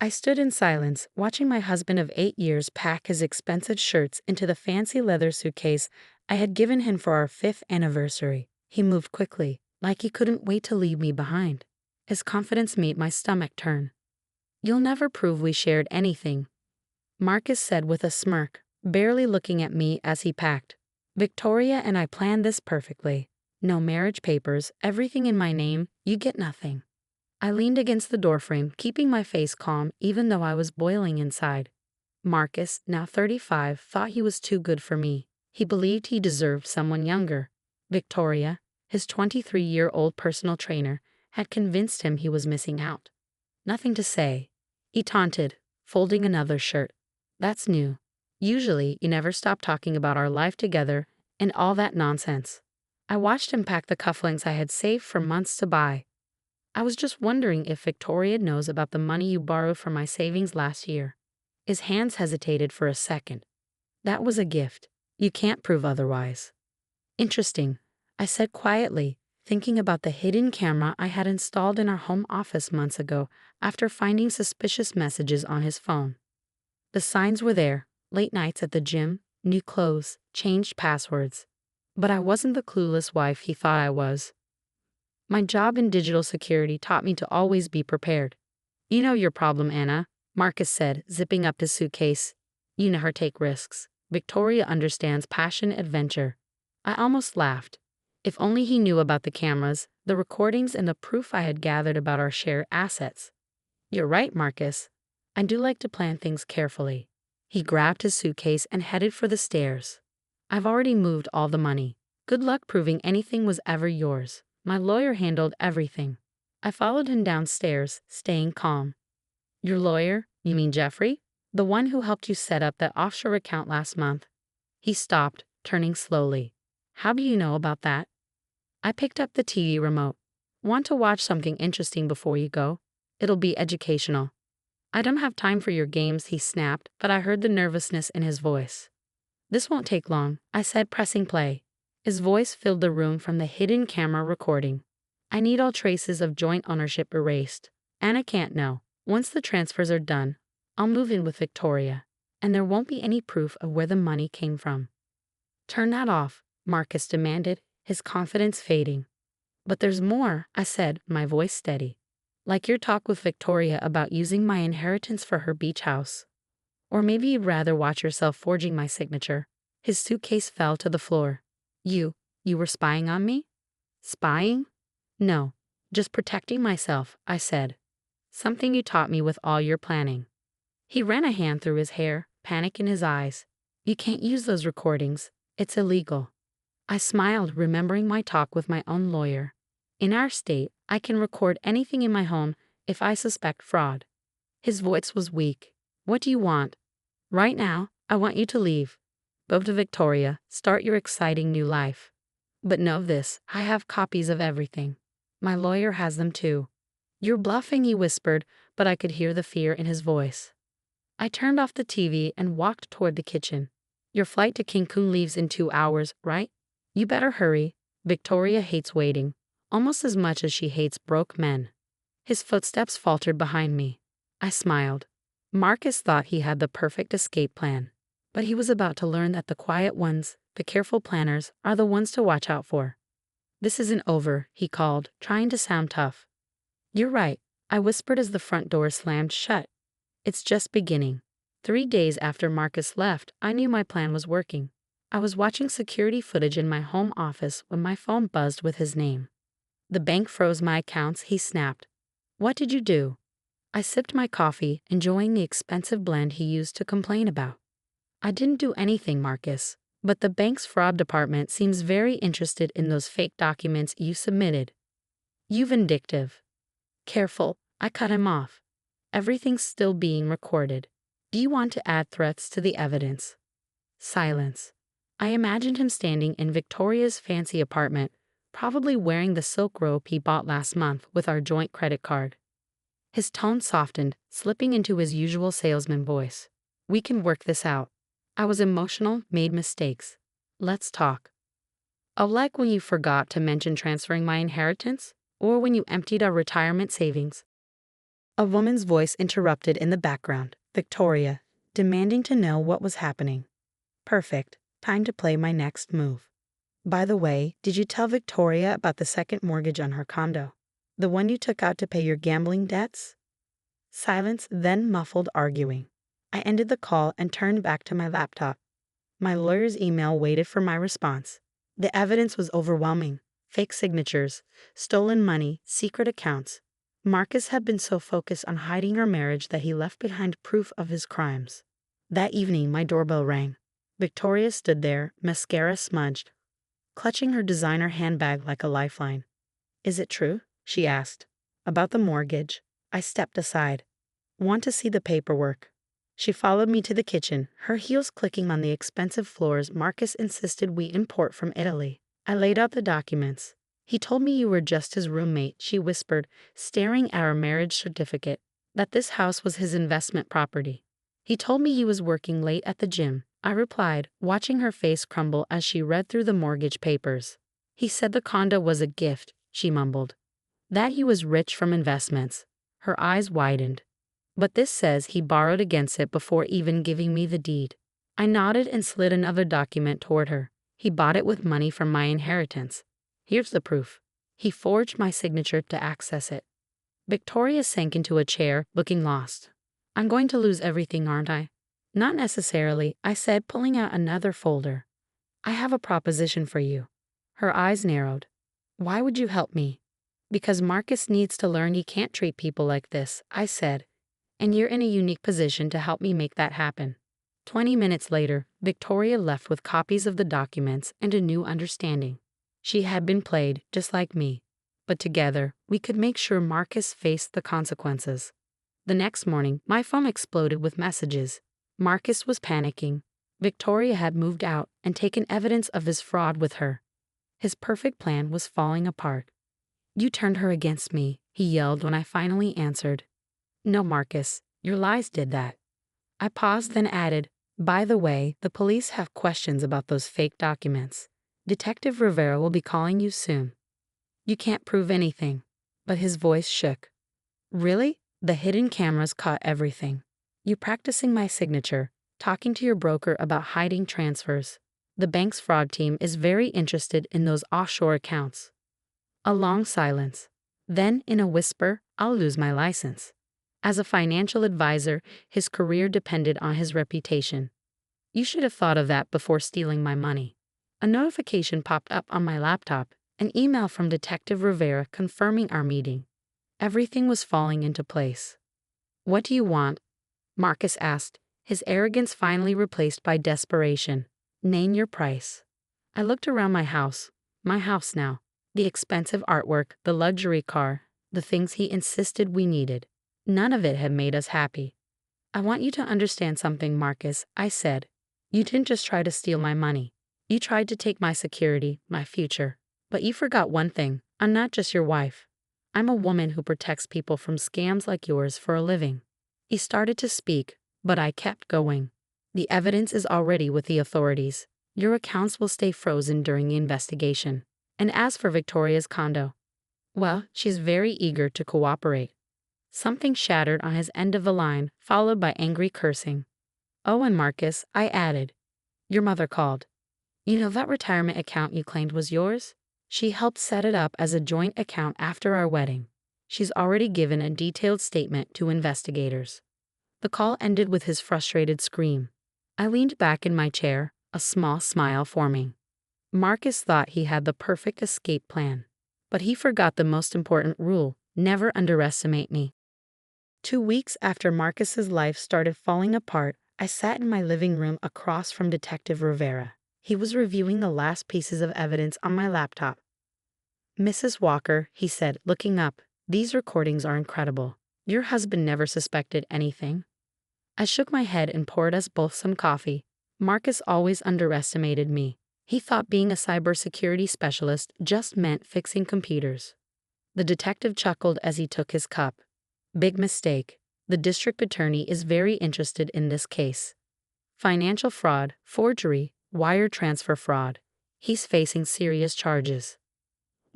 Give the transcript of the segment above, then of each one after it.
I stood in silence, watching my husband of 8 years pack his expensive shirts into the fancy leather suitcase I had given him for our 5th anniversary. He moved quickly, like he couldn't wait to leave me behind. His confidence made my stomach turn. "You'll never prove we shared anything," Marcus said with a smirk, barely looking at me as he packed. "Victoria and I planned this perfectly. No marriage papers, everything in my name, you get nothing." I leaned against the doorframe, keeping my face calm even though I was boiling inside. Marcus, now 35, thought he was too good for me. He believed he deserved someone younger. Victoria, his 23-year-old personal trainer, had convinced him he was missing out. "Nothing to say," he taunted, folding another shirt. "That's new. Usually, you never stop talking about our life together and all that nonsense." I watched him pack the cufflinks I had saved for months to buy. "I was just wondering if Victoria knows about the money you borrowed from my savings last year." His hands hesitated for a second. "That was a gift. You can't prove otherwise." "Interesting," I said quietly, thinking about the hidden camera I had installed in our home office months ago after finding suspicious messages on his phone. The signs were there: late nights at the gym, new clothes, changed passwords. But I wasn't the clueless wife he thought I was. My job in digital security taught me to always be prepared. "You know your problem, Anna," Marcus said, zipping up his suitcase. "You never take risks. Victoria understands passion adventure." I almost laughed. If only he knew about the cameras, the recordings, and the proof I had gathered about our shared assets. "You're right, Marcus. I do like to plan things carefully." He grabbed his suitcase and headed for the stairs. "I've already moved all the money. Good luck proving anything was ever yours. My lawyer handled everything." I followed him downstairs, staying calm. "Your lawyer? You mean Jeffrey? The one who helped you set up that offshore account last month?" He stopped, turning slowly. "How do you know about that?" I picked up the TV remote. "Want to watch something interesting before you go? It'll be educational." "I don't have time for your games," he snapped, but I heard the nervousness in his voice. "This won't take long," I said, pressing play. His voice filled the room from the hidden camera recording. "I need all traces of joint ownership erased. Anna can't know. Once the transfers are done, I'll move in with Victoria, and there won't be any proof of where the money came from." "Turn that off," Marcus demanded, his confidence fading. "But there's more," I said, my voice steady. "Like your talk with Victoria about using my inheritance for her beach house. Or maybe you'd rather watch yourself forging my signature." His suitcase fell to the floor. You were spying on me?" "Spying? No, just protecting myself," I said. "Something you taught me with all your planning." He ran a hand through his hair, panic in his eyes. "You can't use those recordings. It's illegal." I smiled, remembering my talk with my own lawyer. "In our state, I can record anything in my home if I suspect fraud." His voice was weak. "What do you want?" "Right now, I want you to leave. Go to Victoria, start your exciting new life. But know this, I have copies of everything. My lawyer has them too." "You're bluffing," he whispered, but I could hear the fear in his voice. I turned off the TV and walked toward the kitchen. "Your flight to Cancun leaves in 2 hours, right? You better hurry. Victoria hates waiting, almost as much as she hates broke men." His footsteps faltered behind me. I smiled. Marcus thought he had the perfect escape plan, but he was about to learn that the quiet ones, the careful planners, are the ones to watch out for. "This isn't over," he called, trying to sound tough. "You're right," I whispered as the front door slammed shut. "It's just beginning." 3 days after Marcus left, I knew my plan was working. I was watching security footage in my home office when my phone buzzed with his name. "The bank froze my accounts," he snapped. "What did you do?" I sipped my coffee, enjoying the expensive blend he used to complain about. "I didn't do anything, Marcus, but the bank's fraud department seems very interested in those fake documents you submitted." "You vindictive." "Careful," I cut him off. "Everything's still being recorded. Do you want to add threats to the evidence?" Silence. I imagined him standing in Victoria's fancy apartment, probably wearing the silk robe he bought last month with our joint credit card. His tone softened, slipping into his usual salesman voice. "We can work this out. I was emotional, made mistakes. Let's talk." "Oh, like when you forgot to mention transferring my inheritance? Or when you emptied our retirement savings?" A woman's voice interrupted in the background. Victoria, demanding to know what was happening. Perfect. Time to play my next move. By the way, did you tell Victoria about the second mortgage on her condo? The one you took out to pay your gambling debts? Silence, then muffled arguing. I ended the call and turned back to my laptop. My lawyer's email waited for my response. The evidence was overwhelming. Fake signatures, stolen money, secret accounts. Marcus had been so focused on hiding our marriage that he left behind proof of his crimes. That evening, my doorbell rang. Victoria stood there, mascara smudged, clutching her designer handbag like a lifeline. "Is it true?" she asked. "About the mortgage." I stepped aside. "Want to see the paperwork?" She followed me to the kitchen, her heels clicking on the expensive floors Marcus insisted we import from Italy. I laid out the documents. "He told me you were just his roommate," she whispered, staring at our marriage certificate, "that this house was his investment property." "He told me he was working late at the gym," I replied, watching her face crumble as she read through the mortgage papers. "He said the condo was a gift," she mumbled. "That he was rich from investments." Her eyes widened. "But this says he borrowed against it before even giving me the deed." I nodded and slid another document toward her. "He bought it with money from my inheritance. Here's the proof." He forged my signature to access it. Victoria sank into a chair, looking lost. "I'm going to lose everything, aren't I?" "Not necessarily," I said, pulling out another folder. "I have a proposition for you." Her eyes narrowed. "Why would you help me?" "Because Marcus needs to learn he can't treat people like this," I said. "And you're in a unique position to help me make that happen." 20 minutes later, Victoria left with copies of the documents and a new understanding. She had been played, just like me. But together, we could make sure Marcus faced the consequences. The next morning, my phone exploded with messages. Marcus was panicking. Victoria had moved out and taken evidence of his fraud with her. His perfect plan was falling apart. "You turned her against me," he yelled when I finally answered. "No, Marcus, your lies did that." I paused, then added, "By the way, the police have questions about those fake documents. Detective Rivera will be calling you soon." "You can't prove anything." But his voice shook. "Really?" The hidden cameras caught everything. "You practicing my signature, talking to your broker about hiding transfers. The bank's fraud team is very interested in those offshore accounts." A long silence. Then, in a whisper, "I'll lose my license." As a financial advisor, his career depended on his reputation. "You should have thought of that before stealing my money." A notification popped up on my laptop, an email from Detective Rivera confirming our meeting. Everything was falling into place. "What do you want?" Marcus asked, his arrogance finally replaced by desperation. "Name your price." I looked around my house now. The expensive artwork, the luxury car, the things he insisted we needed. None of it had made us happy. "I want you to understand something, Marcus," I said. "You didn't just try to steal my money. You tried to take my security, my future. But you forgot one thing. I'm not just your wife. I'm a woman who protects people from scams like yours for a living." He started to speak, but I kept going. "The evidence is already with the authorities. Your accounts will stay frozen during the investigation. And as for Victoria's condo, well, she's very eager to cooperate." Something shattered on his end of the line, followed by angry cursing. "Oh, and Marcus," I added, "your mother called. You know that retirement account you claimed was yours? She helped set it up as a joint account after our wedding. She's already given a detailed statement to investigators." The call ended with his frustrated scream. I leaned back in my chair, a small smile forming. Marcus thought he had the perfect escape plan. But he forgot the most important rule: never underestimate me. 2 weeks after Marcus's life started falling apart, I sat in my living room across from Detective Rivera. He was reviewing the last pieces of evidence on my laptop. "Mrs. Walker," he said, looking up, "these recordings are incredible. Your husband never suspected anything." I shook my head and poured us both some coffee. Marcus always underestimated me. He thought being a cybersecurity specialist just meant fixing computers. The detective chuckled as he took his cup. "Big mistake. The district attorney is very interested in this case. Financial fraud, forgery, wire transfer fraud. He's facing serious charges."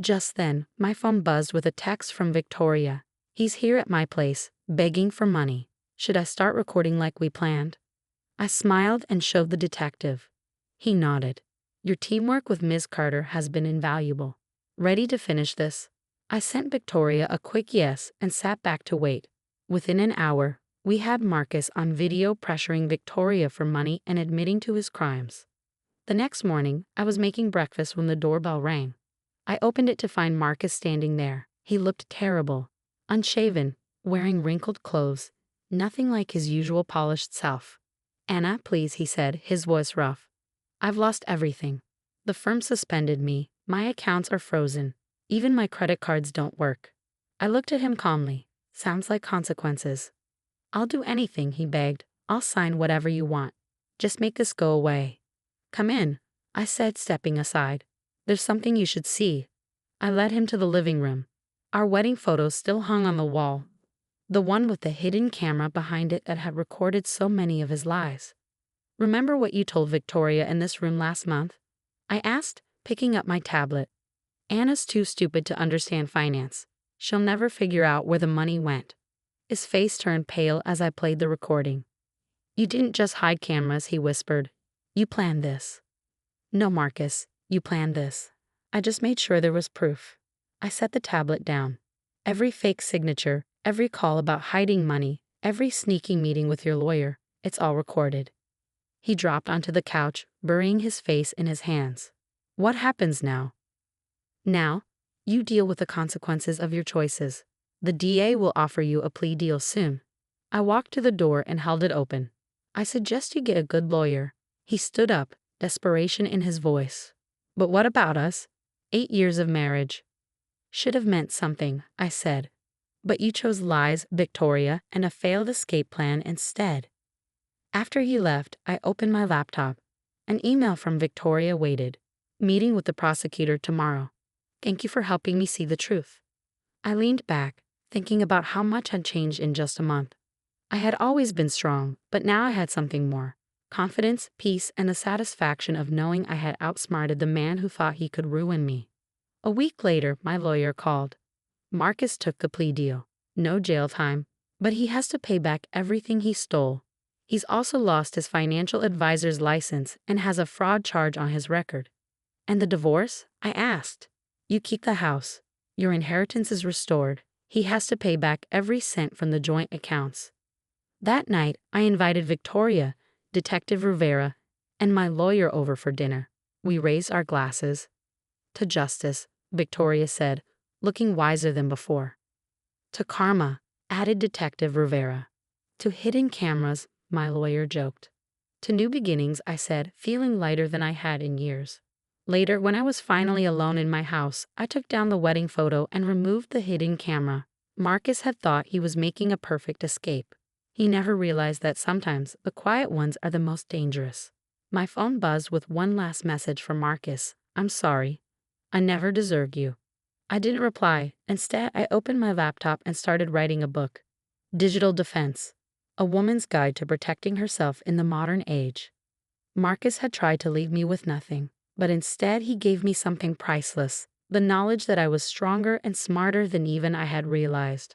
Just then, my phone buzzed with a text from Victoria. He's here at my place, begging for money. Should I start recording like we planned? I smiled and showed the detective. He nodded. Your teamwork with Ms. Carter has been invaluable. Ready to finish this? I sent Victoria a quick yes and sat back to wait. Within an hour, we had Marcus on video pressuring Victoria for money and admitting to his crimes. The next morning, I was making breakfast when the doorbell rang. I opened it to find Marcus standing there. He looked terrible, unshaven, wearing wrinkled clothes, nothing like his usual polished self. Anna, please, he said, his voice rough. I've lost everything. The firm suspended me, my accounts are frozen, even my credit cards don't work. I looked at him calmly. Sounds like consequences. I'll do anything, he begged. I'll sign whatever you want. Just make this go away. Come in, I said, stepping aside. There's something you should see. I led him to the living room. Our wedding photos still hung on the wall, the one with the hidden camera behind it that had recorded so many of his lies. Remember what you told Victoria in this room last month? I asked, picking up my tablet. Anna's too stupid to understand finance. She'll never figure out where the money went. His face turned pale as I played the recording. You didn't just hide cameras, he whispered. You planned this. No, Marcus, you planned this. I just made sure there was proof. I set the tablet down. Every fake signature, every call about hiding money, every sneaky meeting with your lawyer, it's all recorded. He dropped onto the couch, burying his face in his hands. What happens now? Now, you deal with the consequences of your choices. The DA will offer you a plea deal soon. I walked to the door and held it open. I suggest you get a good lawyer. He stood up, desperation in his voice. But what about us? 8 years of marriage. Should have meant something, I said. But you chose lies, Victoria, and a failed escape plan instead. After he left, I opened my laptop. An email from Victoria waited. Meeting with the prosecutor tomorrow. Thank you for helping me see the truth. I leaned back, thinking about how much had changed in just a month. I had always been strong, but now I had something more. Confidence, peace, and the satisfaction of knowing I had outsmarted the man who thought he could ruin me. A week later, my lawyer called. Marcus took the plea deal. No jail time, but he has to pay back everything he stole. He's also lost his financial advisor's license and has a fraud charge on his record. And the divorce? I asked. You keep the house. Your inheritance is restored. He has to pay back every cent from the joint accounts. That night, I invited Victoria, Detective Rivera, and my lawyer over for dinner. We raised our glasses. To justice, Victoria said, looking wiser than before. To karma, added Detective Rivera. To hidden cameras, my lawyer joked. To new beginnings, I said, feeling lighter than I had in years. Later, when I was finally alone in my house, I took down the wedding photo and removed the hidden camera. Marcus had thought he was making a perfect escape. He never realized that sometimes the quiet ones are the most dangerous. My phone buzzed with one last message from Marcus. I'm sorry. I never deserved you. I didn't reply. Instead, I opened my laptop and started writing a book. Digital Defense. A Woman's Guide to Protecting Herself in the Modern Age. Marcus had tried to leave me with nothing, but instead he gave me something priceless, the knowledge that I was stronger and smarter than even I had realized.